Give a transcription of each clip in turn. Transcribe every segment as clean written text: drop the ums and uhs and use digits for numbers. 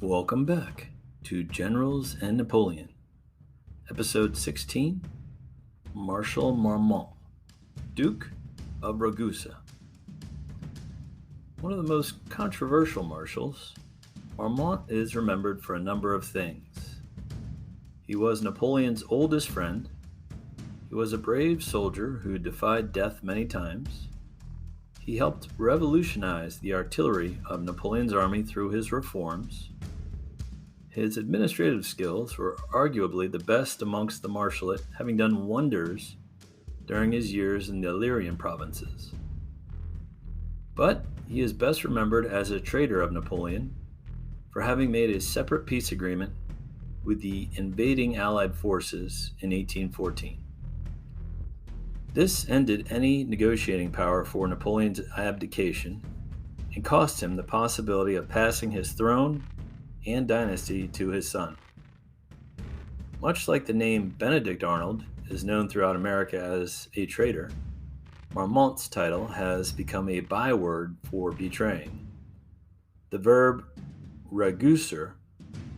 Welcome back to Generals and Napoleon, Episode 16 Marshal Marmont, Duke of Ragusa. One of the most controversial marshals, Marmont is remembered for a number of things. He was Napoleon's oldest friend, he was a brave soldier who defied death many times, he helped revolutionize the artillery of Napoleon's army through his reforms. His administrative skills were arguably the best amongst the marshalate, having done wonders during his years in the Illyrian provinces. But he is best remembered as a traitor of Napoleon for having made a separate peace agreement with the invading Allied forces in 1814. This ended any negotiating power for Napoleon's abdication and cost him the possibility of passing his throne and dynasty to his son. Much like the name Benedict Arnold is known throughout America as a traitor, Marmont's title has become a byword for betraying. The verb Raguser,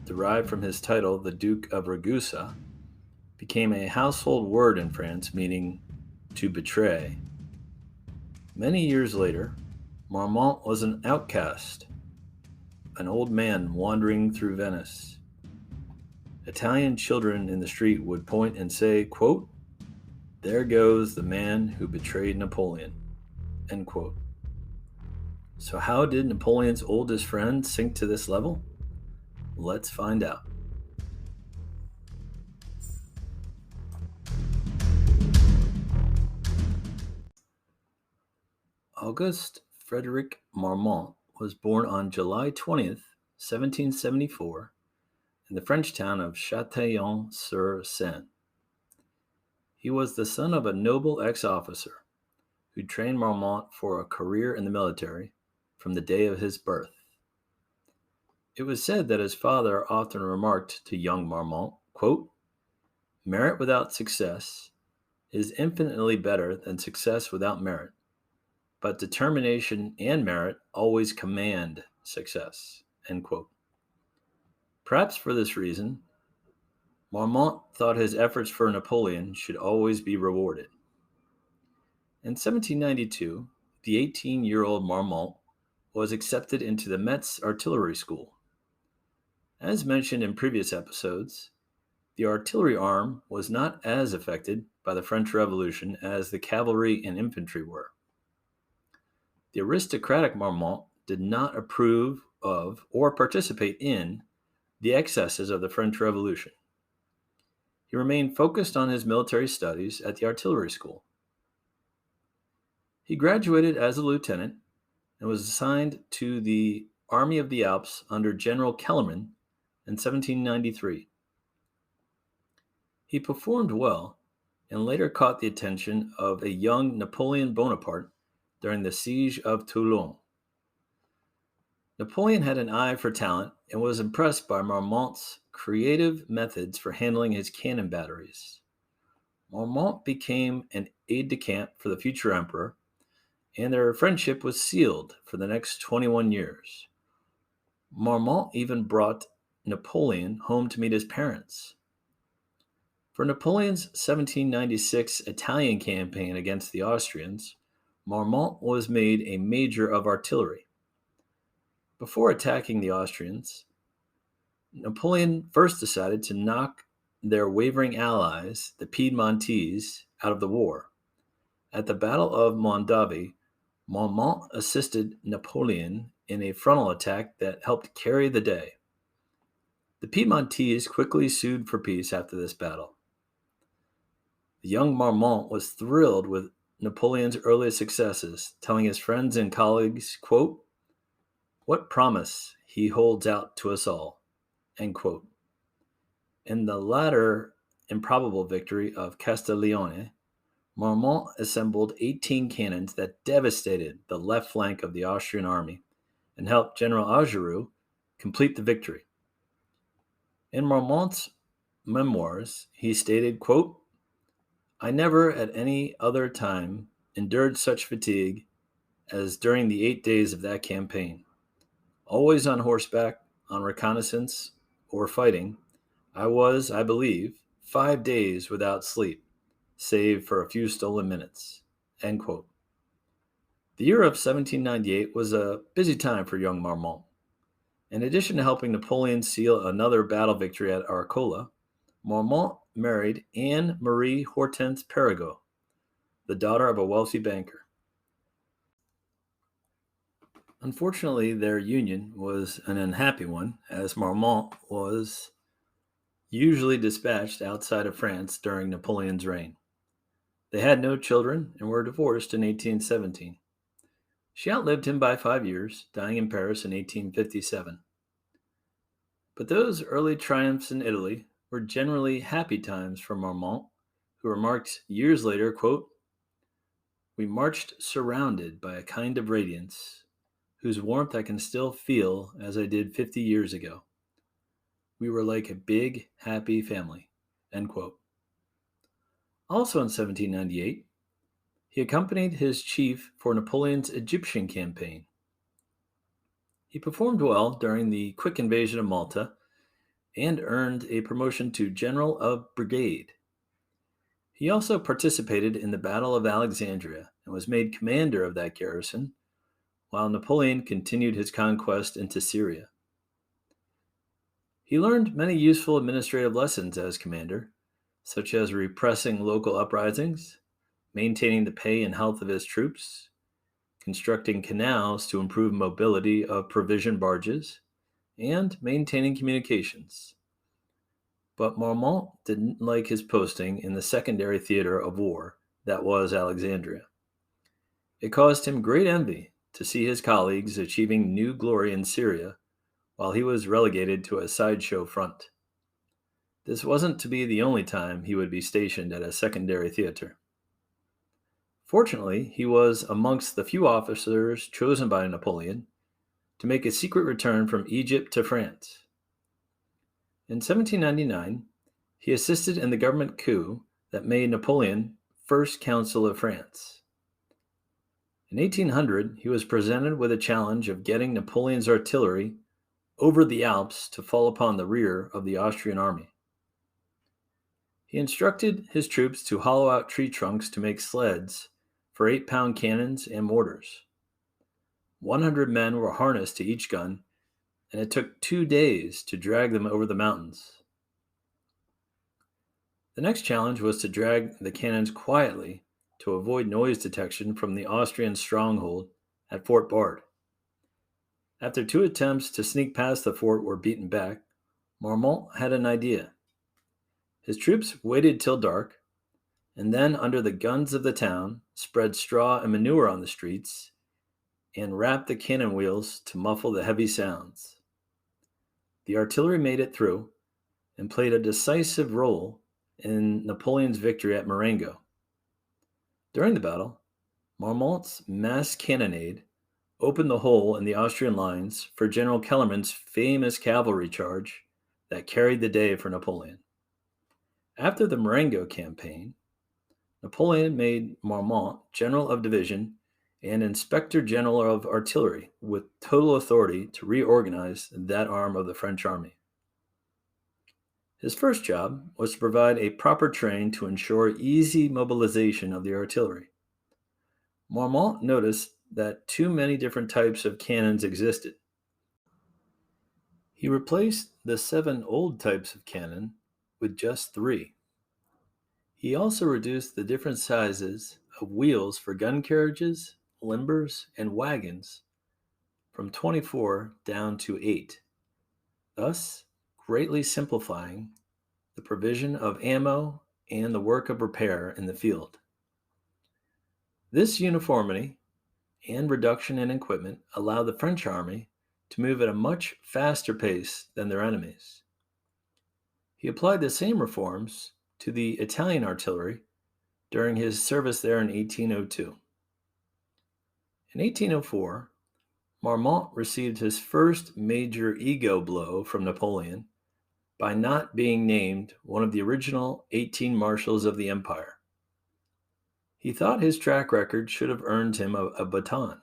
derived from his title, the Duke of Ragusa, became a household word in France meaning to betray. Many years later, Marmont was an outcast, an old man wandering through Venice. Italian children in the street would point and say, quote, "There goes the man who betrayed Napoleon," end quote. So how did Napoleon's oldest friend sink to this level? Let's find out. Auguste Frederick Marmont was born on July 20th, 1774, in the French town of Châtillon-sur-Seine. He was the son of a noble ex-officer who trained Marmont for a career in the military from the day of his birth. It was said that his father often remarked to young Marmont, quote, "Merit without success is infinitely better than success without merit, but determination and merit always command success," end quote. Perhaps for this reason, Marmont thought his efforts for Napoleon should always be rewarded. In 1792, the 18-year-old Marmont was accepted into the Metz Artillery School. As mentioned in previous episodes, the artillery arm was not as affected by the French Revolution as the cavalry and infantry were. The aristocratic Marmont did not approve of or participate in the excesses of the French Revolution. He remained focused on his military studies at the artillery school. He graduated as a lieutenant and was assigned to the Army of the Alps under General Kellerman in 1793. He performed well and later caught the attention of a young Napoleon Bonaparte during the siege of Toulon. Napoleon had an eye for talent and was impressed by Marmont's creative methods for handling his cannon batteries. Marmont became an aide-de-camp for the future emperor, and their friendship was sealed for the next 21 years. Marmont even brought Napoleon home to meet his parents. For Napoleon's 1796 Italian campaign against the Austrians, Marmont was made a major of artillery. Before attacking the Austrians, Napoleon first decided to knock their wavering allies, the Piedmontese, out of the war. At the Battle of Mondovi, Marmont assisted Napoleon in a frontal attack that helped carry the day. The Piedmontese quickly sued for peace after this battle. The young Marmont was thrilled with Napoleon's early successes, telling his friends and colleagues, quote, "What promise he holds out to us all," end quote. In the latter improbable victory of Castiglione, Marmont assembled 18 cannons that devastated the left flank of the Austrian army and helped General Augereau complete the victory. In Marmont's memoirs, he stated, quote, "I never at any other time endured such fatigue as during the 8 days of that campaign. Always on horseback, on reconnaissance or fighting, I was, I believe, 5 days without sleep, save for a few stolen minutes." End quote. The year of 1798 was a busy time for young Marmont. In addition to helping Napoleon seal another battle victory at Arcola, Marmont married Anne Marie Hortense Perregaux, the daughter of a wealthy banker. Unfortunately, their union was an unhappy one, as Marmont was usually dispatched outside of France during Napoleon's reign. They had no children and were divorced in 1817. She outlived him by 5 years, dying in Paris in 1857. But those early triumphs in Italy were generally happy times for Marmont, who remarked years later, quote, "We marched surrounded by a kind of radiance, whose warmth I can still feel as I did 50 years ago. We were like a big, happy family." End quote. Also in 1798, he accompanied his chief for Napoleon's Egyptian campaign. He performed well during the quick invasion of Malta and earned a promotion to General of Brigade. He also participated in the Battle of Alexandria and was made commander of that garrison, while Napoleon continued his conquest into Syria. He learned many useful administrative lessons as commander, such as repressing local uprisings, maintaining the pay and health of his troops, constructing canals to improve mobility of provision barges, and maintaining communications. But Marmont didn't like his posting in the secondary theater of war that was Alexandria. It caused him great envy to see his colleagues achieving new glory in Syria while he was relegated to a sideshow front. This wasn't to be the only time he would be stationed at a secondary theater. Fortunately, he was amongst the few officers chosen by Napoleon to make a secret return from Egypt to France. In 1799, he assisted in the government coup that made Napoleon first consul of France. In 1800, he was presented with a challenge of getting Napoleon's artillery over the Alps to fall upon the rear of the Austrian army. He instructed his troops to hollow out tree trunks to make sleds for 8-pound cannons and mortars. 100 men were harnessed to each gun, and it took 2 days to drag them over the mountains. The next challenge was to drag the cannons quietly to avoid noise detection from the Austrian stronghold at Fort Bard. After 2 attempts to sneak past the fort were beaten back, Marmont had an idea. His troops waited till dark, and then under the guns of the town spread straw and manure on the streets and wrapped the cannon wheels to muffle the heavy sounds. The artillery made it through and played a decisive role in Napoleon's victory at Marengo. During the battle, Marmont's mass cannonade opened the hole in the Austrian lines for General Kellerman's famous cavalry charge that carried the day for Napoleon. After the Marengo campaign, Napoleon made Marmont General of Division and Inspector General of Artillery with total authority to reorganize that arm of the French army. His first job was to provide a proper train to ensure easy mobilization of the artillery. Marmont noticed that too many different types of cannons existed. He replaced the 7 old types of cannon with just 3. He also reduced the different sizes of wheels for gun carriages, limbers, and wagons from 24 down to 8, thus greatly simplifying the provision of ammo and the work of repair in the field. This uniformity and reduction in equipment allowed the French army to move at a much faster pace than their enemies. He applied the same reforms to the Italian artillery during his service there in 1802. In 1804, Marmont received his first major ego blow from Napoleon by not being named one of the original 18 marshals of the empire. He thought his track record should have earned him a baton,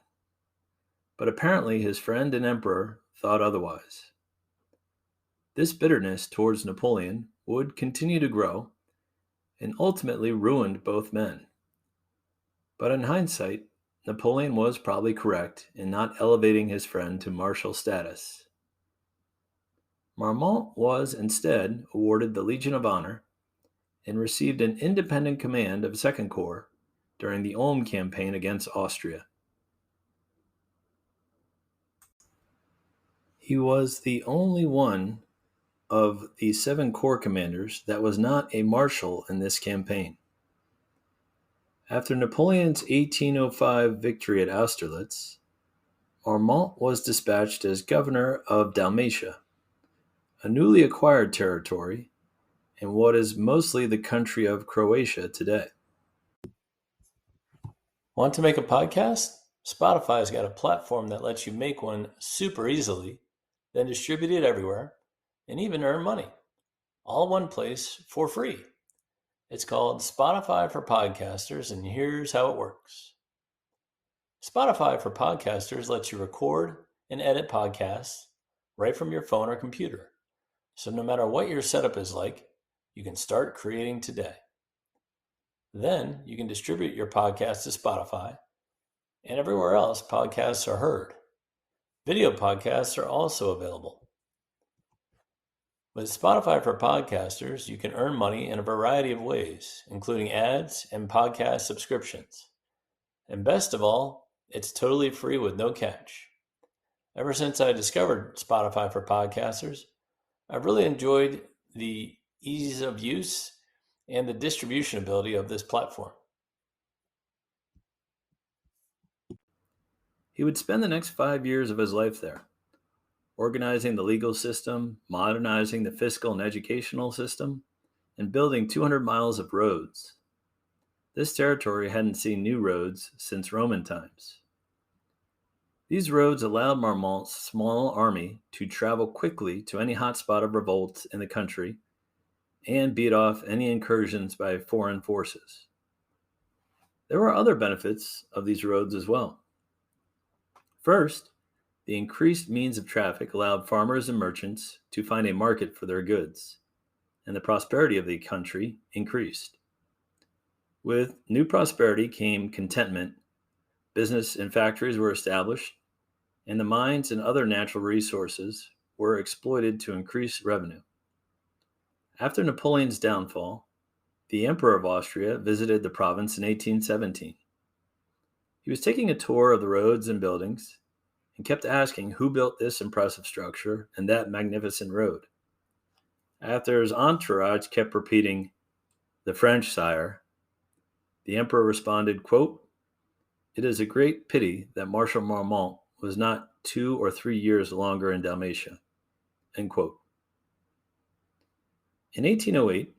but apparently his friend and emperor thought otherwise. This bitterness towards Napoleon would continue to grow and ultimately ruined both men. But in hindsight, Napoleon was probably correct in not elevating his friend to marshal status. Marmont was instead awarded the Legion of Honor and received an independent command of Second Corps during the Ulm campaign against Austria. He was the only one of the 7 corps commanders that was not a marshal in this campaign. After Napoleon's 1805 victory at Austerlitz, Marmont was dispatched as governor of Dalmatia, a newly acquired territory in what is mostly the country of Croatia today. Want to make a podcast? Spotify's got a platform that lets you make one super easily, then distribute it everywhere, and even earn money, all in one place for free. It's called Spotify for Podcasters, and here's how it works. Spotify for Podcasters lets you record and edit podcasts right from your phone or computer. So no matter what your setup is like, you can start creating today. Then you can distribute your podcast to Spotify and everywhere else podcasts are heard. Video podcasts are also available. With Spotify for Podcasters, you can earn money in a variety of ways, including ads and podcast subscriptions. And best of all, it's totally free with no catch. Ever since I discovered Spotify for Podcasters, I've really enjoyed the ease of use and the distribution ability of this platform. He would spend the next 5 years of his life there, organizing the legal system, modernizing the fiscal and educational system, and building 200 miles of roads. This territory hadn't seen new roads since Roman times. These roads allowed Marmont's small army to travel quickly to any hotspot of revolt in the country and beat off any incursions by foreign forces. There were other benefits of these roads as well. First, the increased means of traffic allowed farmers and merchants to find a market for their goods, and the prosperity of the country increased. With new prosperity came contentment, business and factories were established, and the mines and other natural resources were exploited to increase revenue. After Napoleon's downfall, the Emperor of Austria visited the province in 1817. He was taking a tour of the roads and buildings and kept asking who built this impressive structure and that magnificent road. After his entourage kept repeating, "The French, sire," the emperor responded, quote, "It is a great pity that Marshal Marmont was not 2 or 3 years longer in Dalmatia," end quote. In 1808,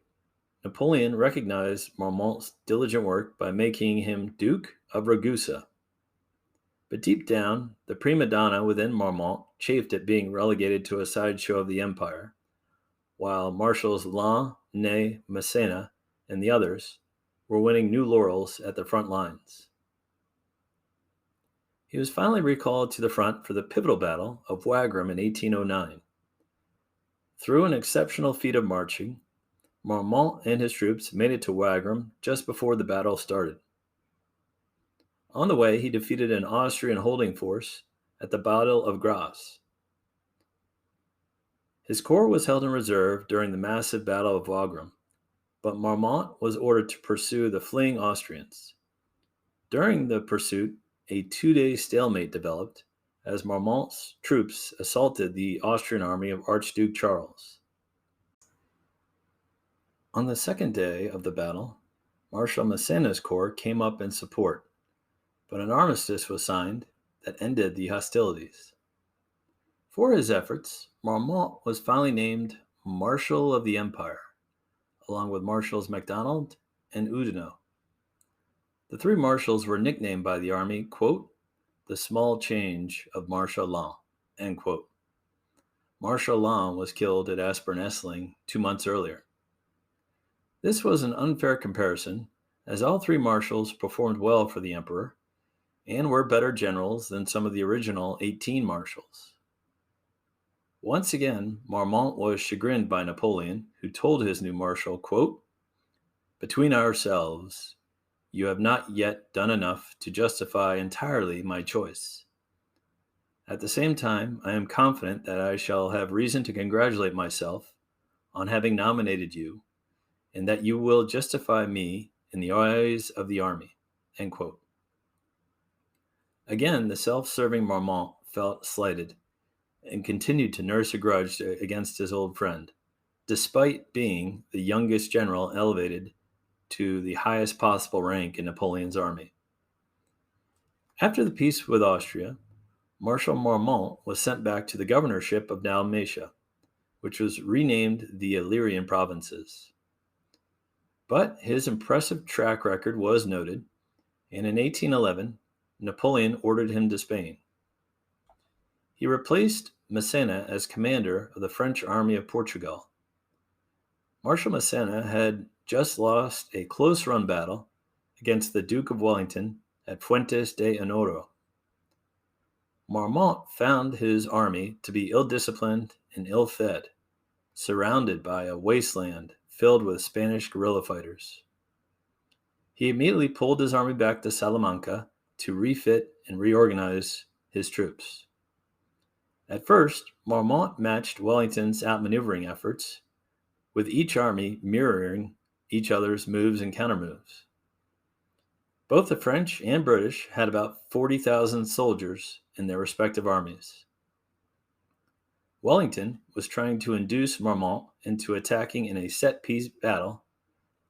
Napoleon recognized Marmont's diligent work by making him Duke of Ragusa. But deep down, the prima donna within Marmont chafed at being relegated to a sideshow of the empire, while Marshals Ney, Massena, and the others were winning new laurels at the front lines. He was finally recalled to the front for the pivotal Battle of Wagram in 1809. Through an exceptional feat of marching, Marmont and his troops made it to Wagram just before the battle started. On the way, he defeated an Austrian holding force at the Battle of Grasse. His corps was held in reserve during the massive Battle of Wagram, but Marmont was ordered to pursue the fleeing Austrians. During the pursuit, a 2-day stalemate developed as Marmont's troops assaulted the Austrian army of Archduke Charles. On the second day of the battle, Marshal Massena's corps came up in support, but an armistice was signed that ended the hostilities. For his efforts, Marmont was finally named Marshal of the Empire, along with Marshals MacDonald and Oudinot. The 3 marshals were nicknamed by the army, quote, "the small change of Marshal Ney," end quote. Marshal Ney was killed at Aspern-Essling 2 months earlier. This was an unfair comparison, as all 3 marshals performed well for the emperor and were better generals than some of the original 18 marshals. Once again, Marmont was chagrined by Napoleon, who told his new marshal, quote, "Between ourselves, you have not yet done enough to justify entirely my choice. At the same time, I am confident that I shall have reason to congratulate myself on having nominated you, and that you will justify me in the eyes of the army." End quote. Again, the self-serving Marmont felt slighted and continued to nurse a grudge against his old friend, despite being the youngest general elevated to the highest possible rank in Napoleon's army. After the peace with Austria, Marshal Marmont was sent back to the governorship of Dalmatia, which was renamed the Illyrian provinces. But his impressive track record was noted, and in 1811, Napoleon ordered him to Spain. He replaced Massena as commander of the French army of Portugal. Marshal Massena had just lost a close-run battle against the Duke of Wellington at Fuentes de Onoro. Marmont found his army to be ill-disciplined and ill-fed, surrounded by a wasteland filled with Spanish guerrilla fighters. He immediately pulled his army back to Salamanca to refit and reorganize his troops. At first, Marmont matched Wellington's outmaneuvering efforts, with each army mirroring each other's moves and countermoves. Both the French and British had about 40,000 soldiers in their respective armies. Wellington was trying to induce Marmont into attacking in a set-piece battle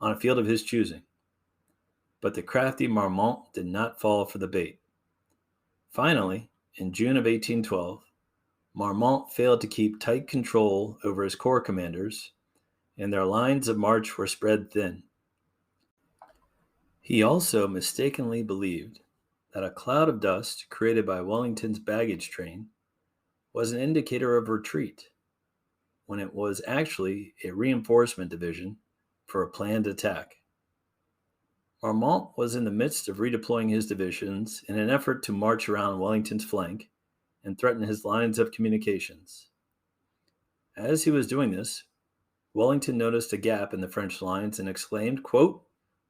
on a field of his choosing, but the crafty Marmont did not fall for the bait. Finally, in June of 1812, Marmont failed to keep tight control over his corps commanders, and their lines of march were spread thin. He also mistakenly believed that a cloud of dust created by Wellington's baggage train was an indicator of retreat, when it was actually a reinforcement division for a planned attack. Marmont was in the midst of redeploying his divisions in an effort to march around Wellington's flank and threaten his lines of communications. As he was doing this, Wellington noticed a gap in the French lines and exclaimed, quote,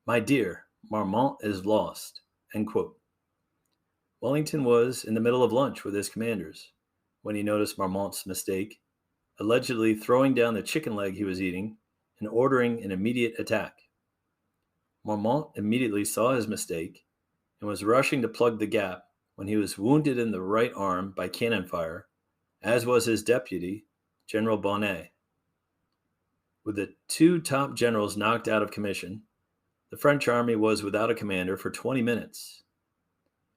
"My dear, Marmont is lost," end quote. Wellington was in the middle of lunch with his commanders when he noticed Marmont's mistake, allegedly throwing down the chicken leg he was eating and ordering an immediate attack. Marmont immediately saw his mistake and was rushing to plug the gap when he was wounded in the right arm by cannon fire, as was his deputy, General Bonnet. With the two top generals knocked out of commission, the French army was without a commander for 20 minutes.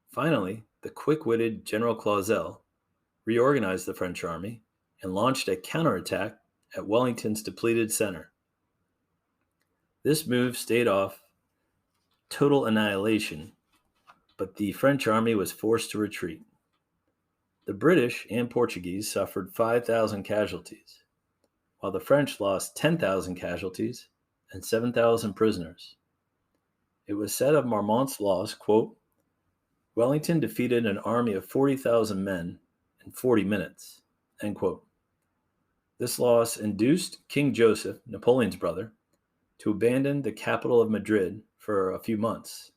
Finally, the quick-witted General Clausel reorganized the French army and launched a counterattack at Wellington's depleted center. This move stayed off total annihilation, but the French army was forced to retreat. The British and Portuguese suffered 5,000 casualties, while the French lost 10,000 casualties and 7,000 prisoners. It was said of Marmont's loss, quote, "Wellington defeated an army of 40,000 men in 40 minutes," end quote. This loss induced King Joseph, Napoleon's brother, to abandon the capital of Madrid for a few months.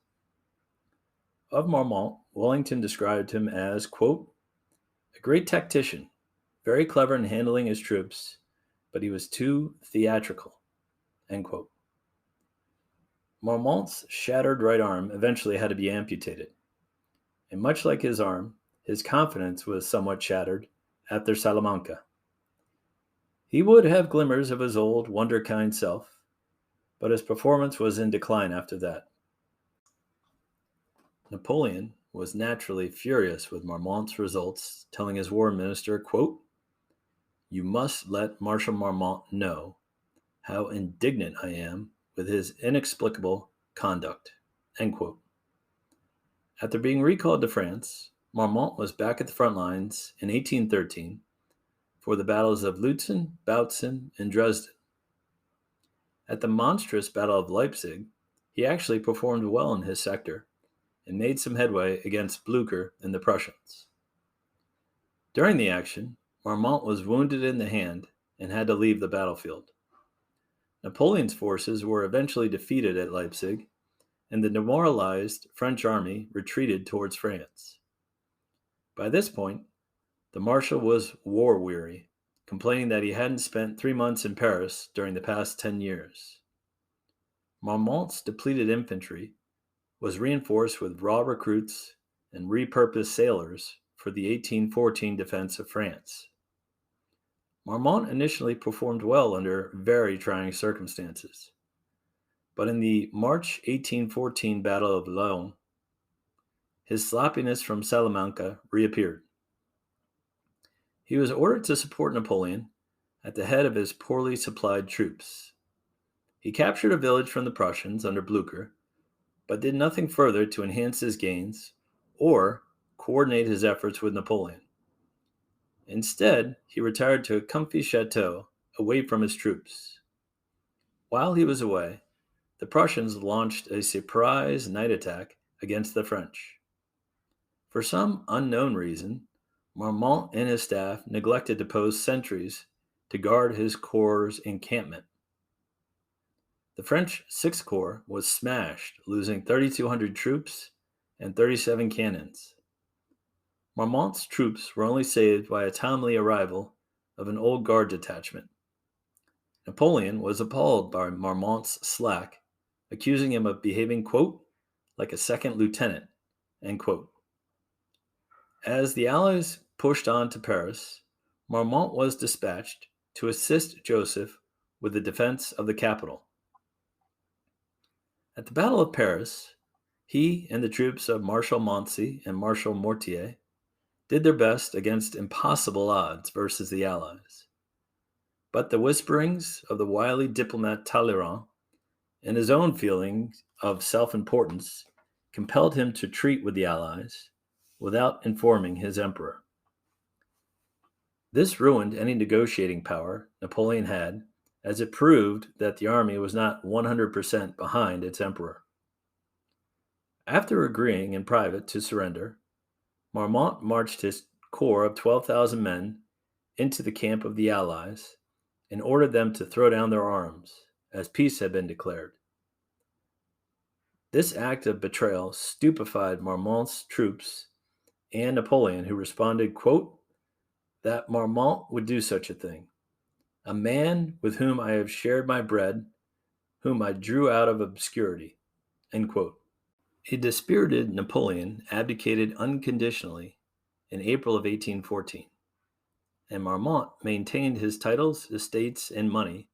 Of Marmont, Wellington described him as, quote, "a great tactician, very clever in handling his troops, but he was too theatrical," end quote. Marmont's shattered right arm eventually had to be amputated, and much like his arm, his confidence was somewhat shattered after Salamanca. He would have glimmers of his old wonderkind self, but his performance was in decline after that. Napoleon was naturally furious with Marmont's results, telling his war minister, quote, "You must let Marshal Marmont know how indignant I am with his inexplicable conduct," end quote. After being recalled to France, Marmont was back at the front lines in 1813 for the battles of Lutzen, Bautzen, and Dresden. At the monstrous Battle of Leipzig, he actually performed well in his sector and made some headway against Blücher and the Prussians. During the action, Marmont was wounded in the hand and had to leave the battlefield. Napoleon's forces were eventually defeated at Leipzig, and the demoralized French army retreated towards France. By this point, the Marshal was war-weary, complaining that he hadn't spent 3 months in Paris during the past 10 years. Marmont's depleted infantry was reinforced with raw recruits and repurposed sailors for the 1814 defense of France. Marmont initially performed well under very trying circumstances, but in the March 1814 Battle of Laon, his sloppiness from Salamanca reappeared. He was ordered to support Napoleon at the head of his poorly supplied troops. He captured a village from the Prussians under Blucher, but did nothing further to enhance his gains or coordinate his efforts with Napoleon. Instead, he retired to a comfy chateau away from his troops. While he was away, the Prussians launched a surprise night attack against the French. For some unknown reason, Marmont and his staff neglected to post sentries to guard his corps' encampment. The French Sixth Corps was smashed, losing 3,200 troops and 37 cannons. Marmont's troops were only saved by a timely arrival of an old guard detachment. Napoleon was appalled by Marmont's slack, accusing him of behaving, quote, like a second lieutenant, end quote. As the Allies pushed on to Paris, Marmont was dispatched to assist Joseph with the defense of the capital. At the Battle of Paris, he and the troops of Marshal Montcy and Marshal Mortier did their best against impossible odds versus the Allies. But the whisperings of the wily diplomat Talleyrand and his own feeling of self-importance compelled him to treat with the Allies without informing his emperor. This ruined any negotiating power Napoleon had, as it proved that the army was not 100% behind its emperor. After agreeing in private to surrender, Marmont marched his corps of 12,000 men into the camp of the Allies and ordered them to throw down their arms, as peace had been declared. This act of betrayal stupefied Marmont's troops and Napoleon, who responded, quote, that Marmont would do such a thing. A man with whom I have shared my bread, whom I drew out of obscurity, end quote. A dispirited Napoleon abdicated unconditionally in April of 1814, and Marmont maintained his titles, estates, and money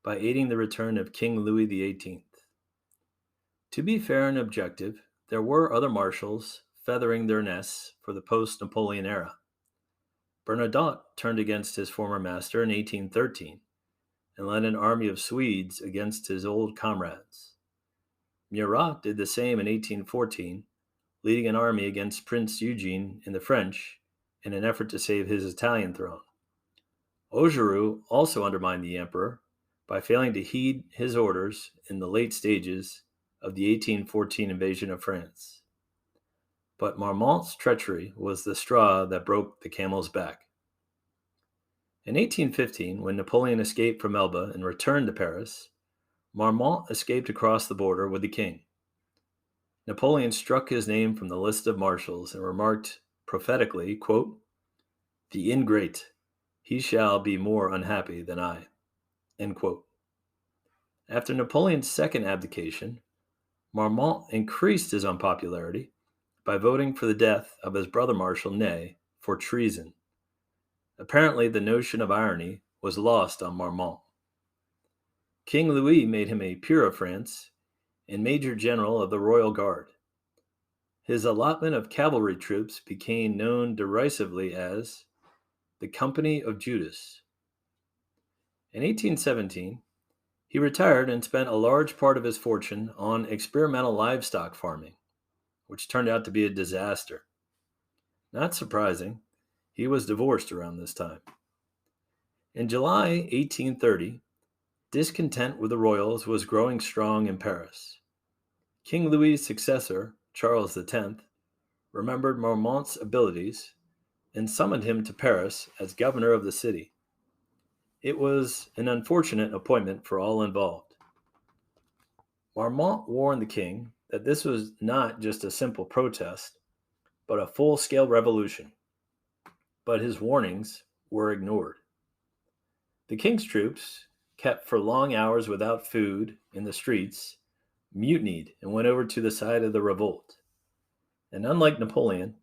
by aiding the return of King Louis XVIII. To be fair and objective, there were other marshals feathering their nests for the post-Napoleon era. Bernadotte turned against his former master in 1813 and led an army of Swedes against his old comrades. Murat did the same in 1814, leading an army against Prince Eugene and the French in an effort to save his Italian throne. Augereau also undermined the emperor by failing to heed his orders in the late stages of the 1814 invasion of France. But Marmont's treachery was the straw that broke the camel's back. In 1815, when Napoleon escaped from Elba and returned to Paris, Marmont escaped across the border with the king. Napoleon struck his name from the list of marshals and remarked prophetically, quote, the ingrate, he shall be more unhappy than I, end quote. After Napoleon's second abdication, Marmont increased his unpopularity by voting for the death of his brother Marshal Ney for treason. Apparently, the notion of irony was lost on Marmont. King Louis made him a peer of France and Major General of the Royal Guard. His allotment of cavalry troops became known derisively as the Company of Judas. In 1817, he retired and spent a large part of his fortune on experimental livestock farming, which turned out to be a disaster. Not surprising, he was divorced around this time. In July 1830, discontent with the royals was growing strong in Paris. King Louis's successor, Charles X, remembered Marmont's abilities and summoned him to Paris as governor of the city. It was an unfortunate appointment for all involved. Marmont warned the king that this was not just a simple protest, but a full scale revolution. But his warnings were ignored. The king's troops, kept for long hours without food in the streets, mutinied and went over to the side of the revolt. And unlike Napoleon,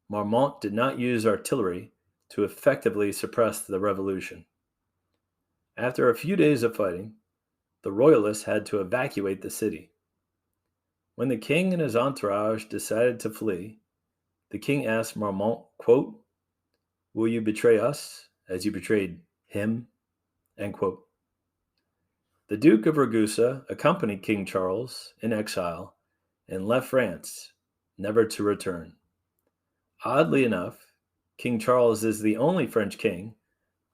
Marmont did not use artillery to effectively suppress the revolution. After a few days of fighting, the royalists had to evacuate the city. When the king and his entourage decided to flee, the king asked Marmont, quote, "Will you betray us as you betrayed him?" End quote. The Duke of Ragusa accompanied King Charles in exile and left France, never to return. Oddly enough, King Charles is the only French king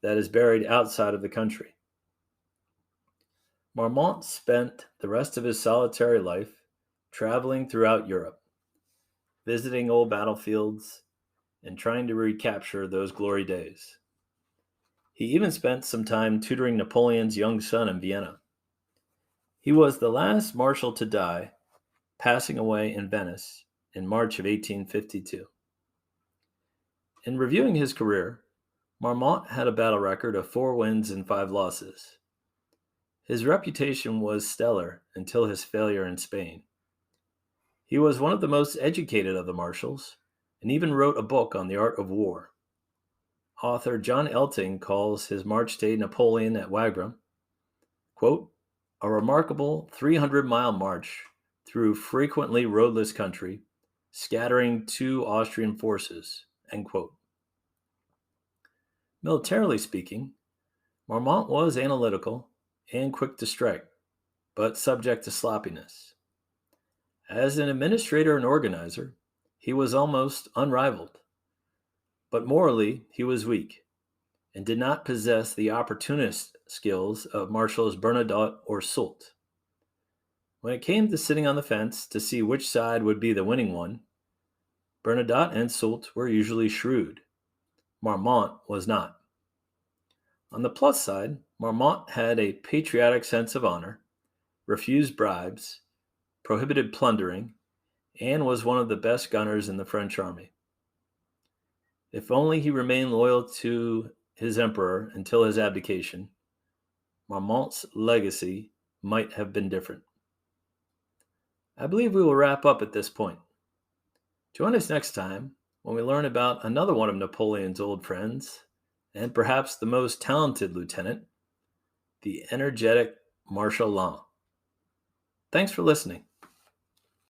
that is buried outside of the country. Marmont spent the rest of his solitary life traveling throughout Europe, visiting old battlefields and trying to recapture those glory days. He even spent some time tutoring Napoleon's young son in Vienna. He was the last marshal to die, passing away in Venice in March of 1852. In reviewing his career, Marmont had a battle record of 4 wins and 5 losses. His reputation was stellar until his failure in Spain. He was one of the most educated of the marshals and even wrote a book on the art of war. Author John Elting calls his March day Napoleon at Wagram, quote, "a remarkable 300-mile march through frequently roadless country, scattering 2 Austrian forces," end quote. Militarily speaking, Marmont was analytical and quick to strike, but subject to sloppiness. As an administrator and organizer, he was almost unrivaled. But morally, he was weak and did not possess the opportunist skills of Marshals Bernadotte or Soult. When it came to sitting on the fence to see which side would be the winning one, Bernadotte and Soult were usually shrewd. Marmont was not. On the plus side, Marmont had a patriotic sense of honor, refused bribes, prohibited plundering, and was one of the best gunners in the French army. If only he remained loyal to his emperor until his abdication, Marmont's legacy might have been different. I believe we will wrap up at this point. Join us next time when we learn about another one of Napoleon's old friends, and perhaps the most talented lieutenant, the energetic Marshal Ney. Thanks for listening.